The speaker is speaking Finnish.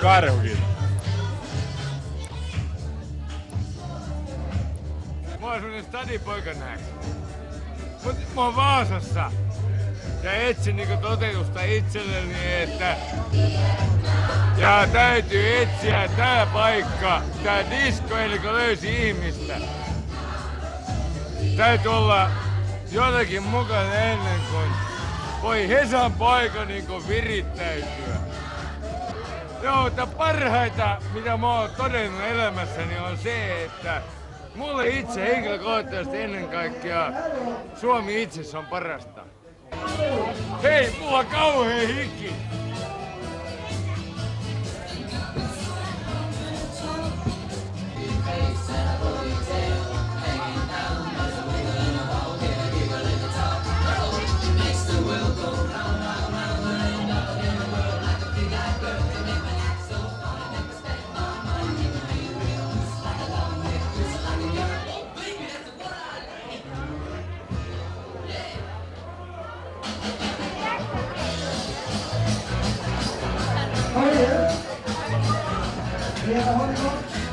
Karhukin. Mä oon semmonen stadipoika näin. Mä oon Vaasassa. Ja etsin niinku toteutusta itselleni, että ja täytyy etsiä tää paikka, tää disko, eli kun löysi ihmistä. Täytyy olla jotenkin mukana ennen kuin voi Hesan paikka niinku virittäytyä. Joo, mutta parhaita, mitä mä oon todennut elämässäni, on se, että mulle itse henkilökohtaisesti ennen kaikkea Suomi itsessä on parasta. Hei, mulla on kauhea hiki! Yeah,